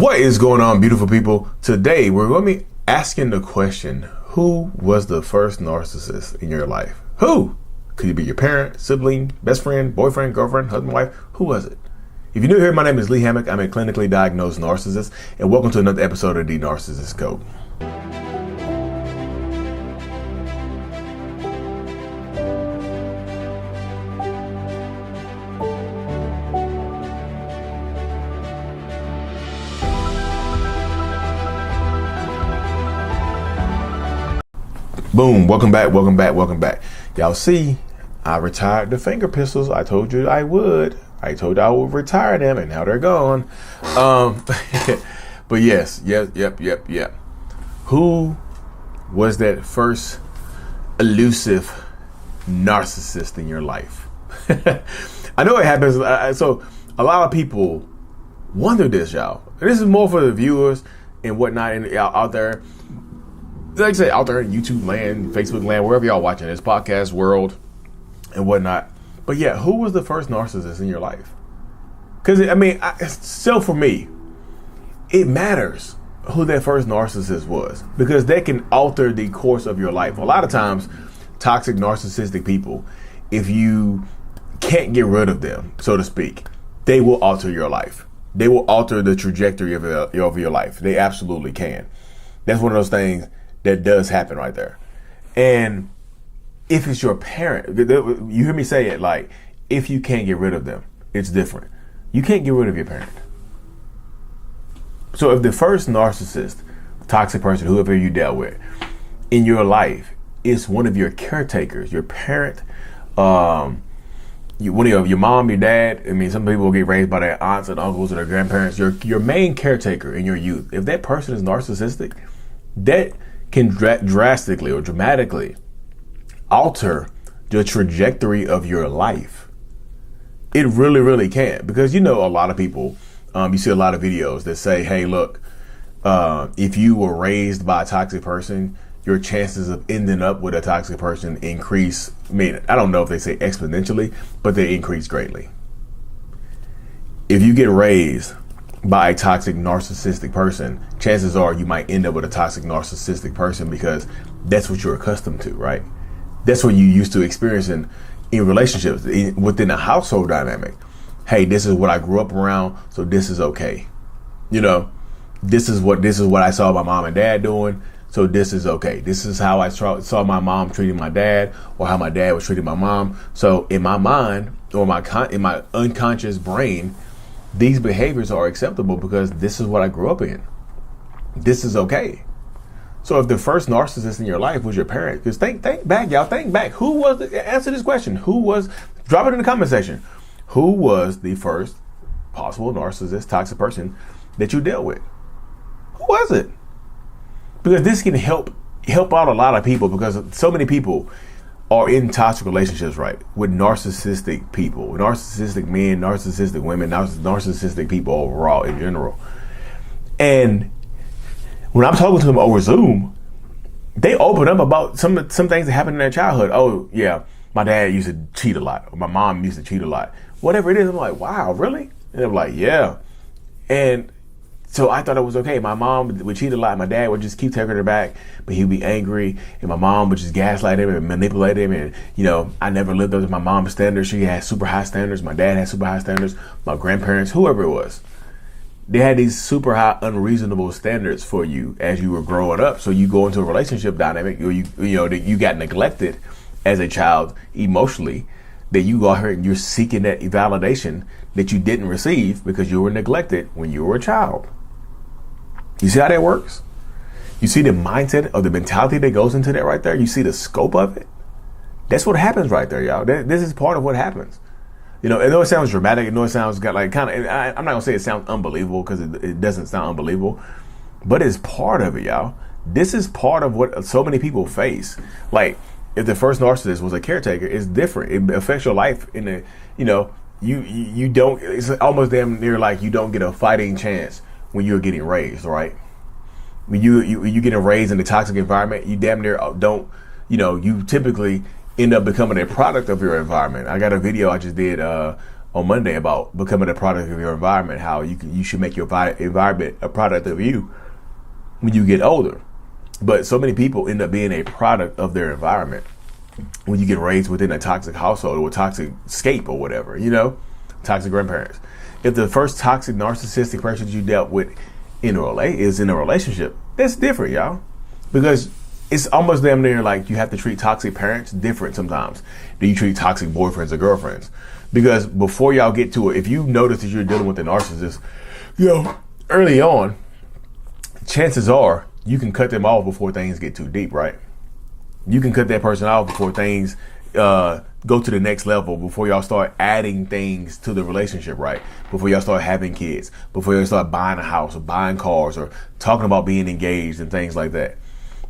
What is going on, beautiful people? Today we're going to be asking the question, who was the first narcissist in your life? Who? Could it be your parent, sibling, best friend, boyfriend, girlfriend, husband, wife? Who was it? If you're new here, my name is Lee Hammock. I'm a clinically diagnosed narcissist, and welcome to another episode of the Narcissist Code. Boom, welcome back. Y'all see, I retired the finger pistols. I told you I would. I told you I would retire them, and now they're gone. But yes. Who was that first elusive narcissist in your life? I know it happens. So a lot of people wonder this, y'all. And this is more for the viewers and whatnot and out there. Like I said, out there in YouTube land, Facebook land, wherever y'all watching this, podcast world and whatnot. But yeah, who was the first narcissist in your life? Because, still for me, it matters who that first narcissist was, because that can alter the course of your life. A lot of times, toxic narcissistic people, if you can't get rid of them, so to speak, they will alter your life. They will alter the trajectory of your life. They absolutely can. That's one of those things that does happen right there. And if it's your parent, you hear me say it, like, if you can't get rid of them, it's different. You can't get rid of your parent. So if the first narcissist, toxic person, whoever you dealt with in your life is one of your caretakers, your parent, one of your mom, your dad, some people will get raised by their aunts and uncles or their grandparents, your main caretaker in your youth, if that person is narcissistic, that can drastically or dramatically alter the trajectory of your life. It really, really can. Because a lot of people, you see a lot of videos that say, hey, look, if you were raised by a toxic person, your chances of ending up with a toxic person increase. I don't know if they say exponentially, but they increase greatly. If you get raised by a toxic narcissistic person, chances are you might end up with a toxic narcissistic person because that's what you're accustomed to, right? That's what you used to experiencing in relationships, within a household dynamic. Hey, this is what I grew up around, so this is okay. This is what I saw my mom and dad doing, so this is okay. This is how I saw my mom treating my dad, or how my dad was treating my mom. So in my mind, or in my unconscious brain, these behaviors are acceptable because this is what I grew up in. This is okay. So if the first narcissist in your life was your parent, because think back, y'all, think back. Who was answer this question? Drop it in the comment section. Who was the first possible narcissist, toxic person that you dealt with? Who was it? Because this can help out a lot of people, because so many people are in toxic relationships, right? With narcissistic people, narcissistic men, narcissistic women, narcissistic people overall in general. And when I'm talking to them over Zoom, they open up about some things that happened in their childhood. Oh yeah, my dad used to cheat a lot, or my mom used to cheat a lot. Whatever it is, I'm like, wow, really? And they're like, yeah. And so I thought it was okay. My mom would cheat a lot. My dad would just keep taking her back, but he'd be angry. And my mom would just gaslight him and manipulate him. And, I never lived up to my mom's standards. She had super high standards. My dad had super high standards. My grandparents, whoever it was, they had these super high, unreasonable standards for you as you were growing up. So you go into a relationship dynamic, or you got neglected as a child emotionally, that you go out here and you're seeking that validation that you didn't receive because you were neglected when you were a child. You see how that works? You see the mindset or the mentality that goes into that right there? You see the scope of it? That's what happens right there, y'all. This is part of what happens. I know it sounds dramatic. I know it sounds I'm not going to say it sounds unbelievable, because it doesn't sound unbelievable. But it's part of it, y'all. This is part of what so many people face. Like, if the first narcissist was a caretaker, it's different. It affects your life in the, you don't, it's almost damn near like you don't get a fighting chance when you're getting raised, right? When you getting raised in a toxic environment, you damn near don't, you typically end up becoming a product of your environment. I got a video I just did on Monday about becoming a product of your environment, how you should make your environment a product of you when you get older. But so many people end up being a product of their environment when you get raised within a toxic household or toxic scape or whatever, toxic grandparents. If the first toxic narcissistic person you dealt with is in a relationship, that's different, y'all. Because it's almost damn near like you have to treat toxic parents different sometimes than you treat toxic boyfriends or girlfriends. Because before y'all get to it, if you notice that you're dealing with a narcissist, early on, chances are you can cut them off before things get too deep, right? You can cut that person off before things go to the next level, before y'all start adding things to the relationship, right? Before y'all start having kids, before y'all start buying a house or buying cars or talking about being engaged and things like that.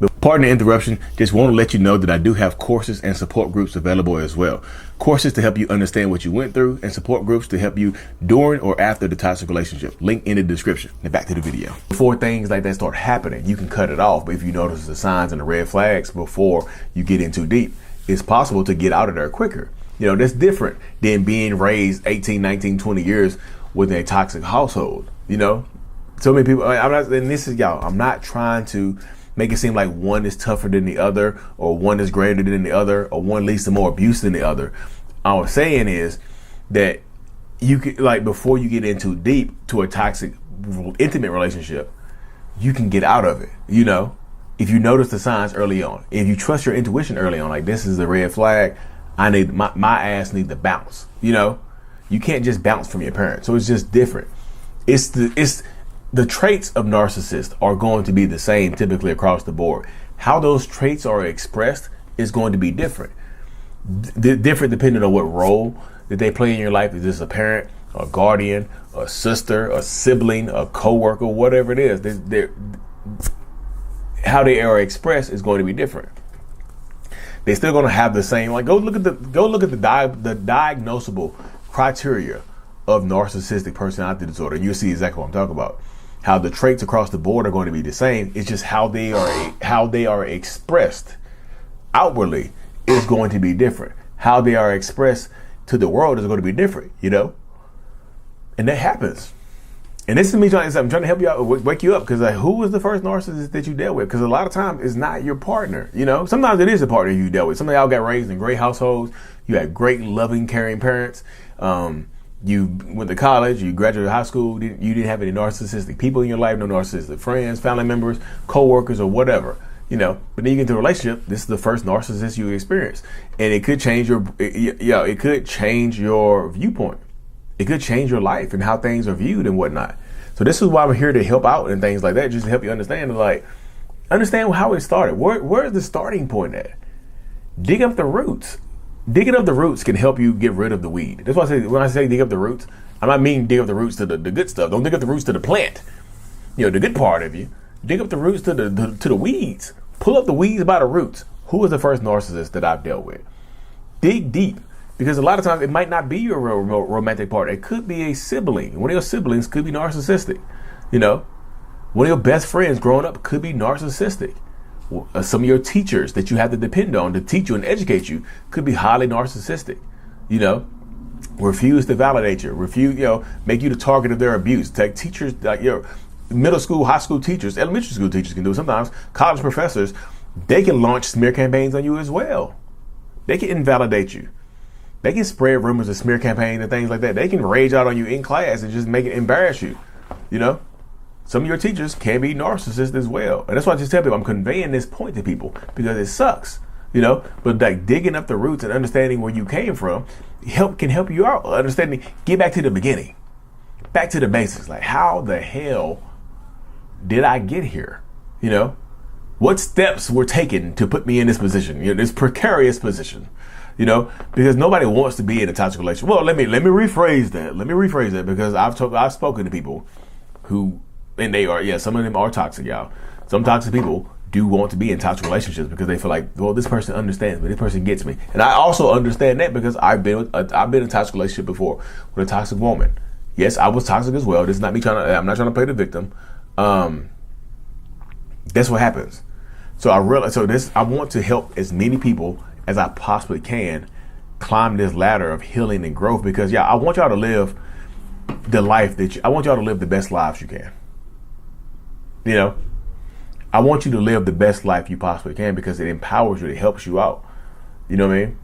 But pardon the interruption, just want to let you know that I do have courses and support groups available as well. Courses to help you understand what you went through, and support groups to help you during or after the toxic relationship. Link in the description. Now back to the video. Before things like that start happening, you can cut it off. But if you notice the signs and the red flags before you get in too deep, it's possible to get out of there quicker. That's different than being raised 18, 19, 20 years within a toxic household. So many people, I'm not trying to make it seem like one is tougher than the other, or one is greater than the other, or one leads to more abuse than the other. All I'm saying is that you can, before you get in too deep to a toxic, intimate relationship, you can get out of it, if you notice the signs early on. If you trust your intuition early on, like this is a red flag, I need my ass need to bounce. You can't just bounce from your parents. So it's just different. It's the traits of narcissists are going to be the same typically across the board. How those traits are expressed is going to be different. Different depending on what role that they play in your life. Is this a parent, a guardian, a sister, a sibling, a coworker, whatever it is? How they are expressed is going to be different. They're still going to have the same. Go look at the diagnosable criteria of narcissistic personality disorder, and you'll see exactly what I'm talking about. How the traits across the board are going to be the same. It's just how they are expressed outwardly is going to be different. How they are expressed to the world is going to be different, and that happens. And this is me I'm trying to help you out, wake you up, because who was the first narcissist that you dealt with? Because a lot of times it's not your partner. Sometimes it is a partner you dealt with. Some of y'all got raised in great households. You had great, loving, caring parents. You went to college, you graduated high school, you didn't have any narcissistic people in your life, no narcissistic friends, family members, co-workers, or whatever, but then you get into a relationship, this is the first narcissist you experience. And it could change it could change your viewpoint. It could change your life and how things are viewed and whatnot. So this is why I'm here to help out and things like that, just to help you understand how it started. Where is the starting point at? Dig up the roots. Digging up the roots can help you get rid of the weed. That's why when I say dig up the roots, I don't mean dig up the roots to the good stuff. Don't dig up the roots to the plant, the good part of you. Dig up the roots to the weeds. Pull up the weeds by the roots. Who was the first narcissist that I've dealt with? Dig deep, because a lot of times it might not be your real romantic partner. It could be a sibling. One of your siblings could be narcissistic. One of your best friends growing up could be narcissistic. Some of your teachers that you have to depend on to teach you and educate you could be highly narcissistic. Refuse to validate you, make you the target of their abuse. Take teachers, like your middle school, high school teachers, elementary school teachers can do it. Sometimes college professors, they can launch smear campaigns on you as well. They can invalidate you. They can spread rumors of smear campaigns and things like that. They can rage out on you in class and just make it embarrass you. Some of your teachers can be narcissists as well. And that's why I just tell people, I'm conveying this point to people because it sucks, but digging up the roots and understanding where you came from can help you out. Understanding, get back to the beginning, back to the basics. Like, how the hell did I get here? What steps were taken to put me in this position, this precarious position, because nobody wants to be in a toxic relationship. Well, let me rephrase that. Because I've spoken to people who, and they are, some of them are toxic, y'all. Some toxic people do want to be in toxic relationships because they feel like, well, this person understands me, this person gets me. And I also understand that because I've been in a toxic relationship before with a toxic woman. Yes, I was toxic as well. This is not me I'm not trying to play the victim. That's what happens. So I want to help as many people as I possibly can climb this ladder of healing and growth, because I want y'all to live the life I want y'all to live the best lives you can. You know, I want you to live the best life you possibly can, because it empowers you, it helps you out. You know what I mean?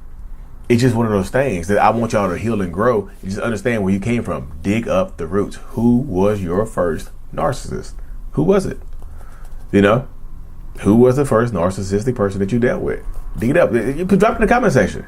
It's just one of those things that I want y'all to heal and grow. You just understand where you came from. Dig up the roots. Who was your first narcissist? Who was it? You know, who was the first narcissistic person that you dealt with? Dig it up. You can drop it in the comment section.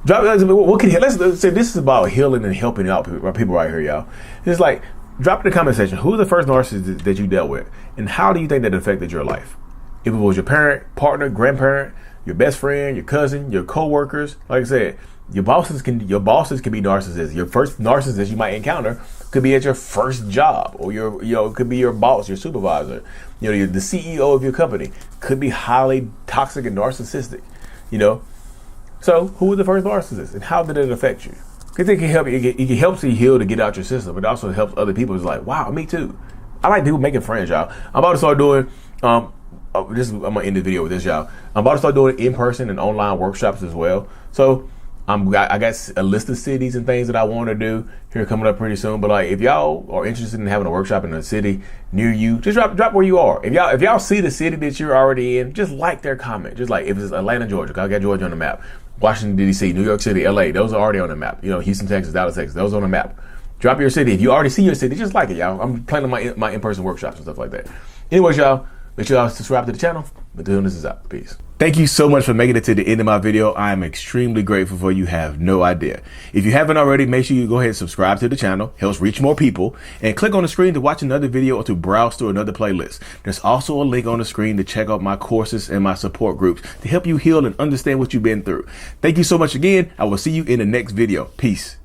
Let's say this is about healing and helping out people right here, y'all. It's like, drop in the comment section, who's the first narcissist that you dealt with, and how do you think that affected your life? If it was your parent, partner, grandparent, your best friend, your cousin, your co-workers, like I said, your bosses can be narcissists. Your first narcissist you might encounter could be at your first job, or it could be your boss, your supervisor. You know, the CEO of your company could be highly toxic and narcissistic. You know, so who was the first narcissist, and how did it affect you? Because it can help you. It helps you heal to get out your system, but it also helps other people. It's like, wow, me too. I like people making friends, y'all. I'm about to start doing. I'm gonna end the video with this, y'all. I'm about to start doing in-person and online workshops as well. So I got a list of cities and things that I want to do here coming up pretty soon. But like, if y'all are interested in having a workshop in a city near you, just drop where you are. If y'all see the city that you're already in, just like their comment. Just like if it's Atlanta, Georgia, I got Georgia on the map. Washington, D.C., New York City, L.A., those are already on the map. You know, Houston, Texas, Dallas, Texas, those are on the map. Drop your city. If you already see your city, just like it, y'all. I'm planning my in-person workshops and stuff like that. Anyways, y'all, make sure y'all subscribe to the channel. Until this is out. Peace. Thank you so much for making it to the end of my video. I am extremely grateful for you. Have no idea. If you haven't already, make sure you go ahead and subscribe to the channel. Helps reach more people. And click on the screen to watch another video or to browse through another playlist. There's also a link on the screen to check out my courses and my support groups to help you heal and understand what you've been through. Thank you so much again. I will see you in the next video. Peace.